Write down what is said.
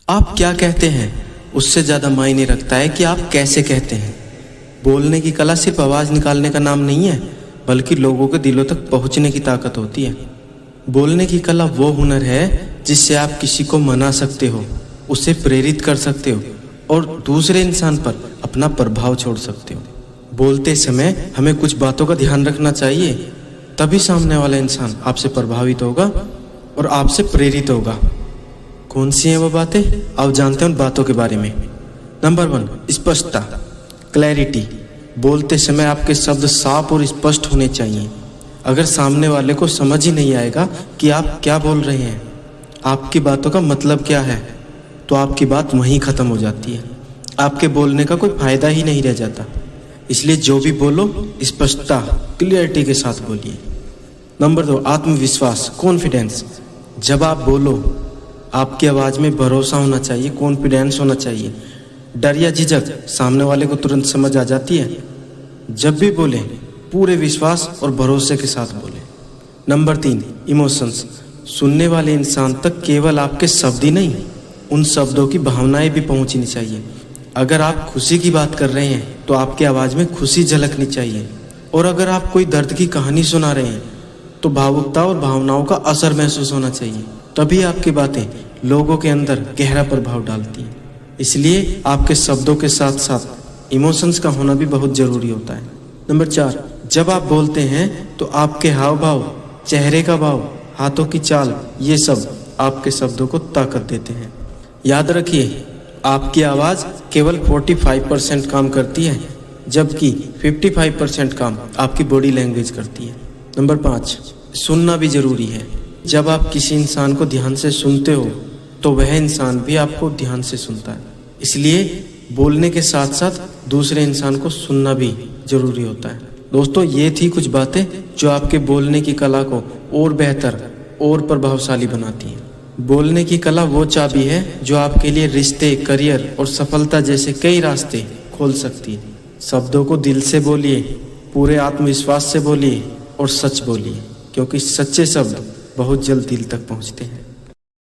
आप क्या कहते हैं उससे ज़्यादा मायने रखता है कि आप कैसे कहते हैं। बोलने की कला सिर्फ आवाज़ निकालने का नाम नहीं है, बल्कि लोगों के दिलों तक पहुंचने की ताकत होती है। बोलने की कला वो हुनर है जिससे आप किसी को मना सकते हो, उसे प्रेरित कर सकते हो और दूसरे इंसान पर अपना प्रभाव छोड़ सकते हो। बोलते समय हमें कुछ बातों का ध्यान रखना चाहिए, तभी सामने वाला इंसान आपसे प्रभावित होगा और आपसे प्रेरित होगा। कौन सी हैं वो बातें, आप जानते हैं उन बातों के बारे में। नंबर 1, स्पष्टता, क्लैरिटी। बोलते समय आपके शब्द साफ और स्पष्ट होने चाहिए। अगर सामने वाले को समझ ही नहीं आएगा कि आप क्या बोल रहे हैं, आपकी बातों का मतलब क्या है, तो आपकी बात वहीं ख़त्म हो जाती है। आपके बोलने का कोई फायदा ही नहीं रह जाता। इसलिए जो भी बोलो स्पष्टता, क्लियरिटी के साथ बोलिए। नंबर 2, आत्मविश्वास, कॉन्फिडेंस। जब आप बोलो आपकी आवाज़ में भरोसा होना चाहिए, कॉन्फिडेंस होना चाहिए। डर या झिझक सामने वाले को तुरंत समझ आ जाती है। जब भी बोलें पूरे विश्वास और भरोसे के साथ बोलें। Number 3, emotions. सुनने वाले इंसान तक केवल आपके शब्द ही नहीं, उन शब्दों की भावनाएं भी पहुंचनी चाहिए। अगर आप खुशी की बात कर रहे हैं तो आपकी आवाज़ में खुशी झलकनी चाहिए, और अगर आप कोई दर्द की कहानी सुना रहे हैं तो भावुकता और भावनाओं का असर महसूस होना चाहिए। तभी आपकी बातें लोगों के अंदर गहरा प्रभाव डालती हैं। इसलिए आपके शब्दों के साथ साथ इमोशंस का होना भी बहुत ज़रूरी होता है। नंबर 4, जब आप बोलते हैं तो आपके हाव भाव, चेहरे का भाव, हाथों की चाल, ये सब आपके शब्दों को ताकत देते हैं। याद रखिए, आपकी आवाज़ केवल 45% काम करती है, जबकि 55% काम आपकी बॉडी लैंग्वेज करती है। नंबर 5, सुनना भी ज़रूरी है। जब आप किसी इंसान को ध्यान से सुनते हो तो वह इंसान भी आपको ध्यान से सुनता है। इसलिए बोलने के साथ साथ दूसरे इंसान को सुनना भी ज़रूरी होता है। दोस्तों, ये थी कुछ बातें जो आपके बोलने की कला को और बेहतर और प्रभावशाली बनाती हैं। बोलने की कला वो चाबी है जो आपके लिए रिश्ते, करियर और सफलता जैसे कई रास्ते खोल सकती है। शब्दों को दिल से बोलिए, पूरे आत्मविश्वास से बोलिए और सच बोलिए, क्योंकि सच्चे शब्द बहुत जल्द दिल तक पहुंचते हैं।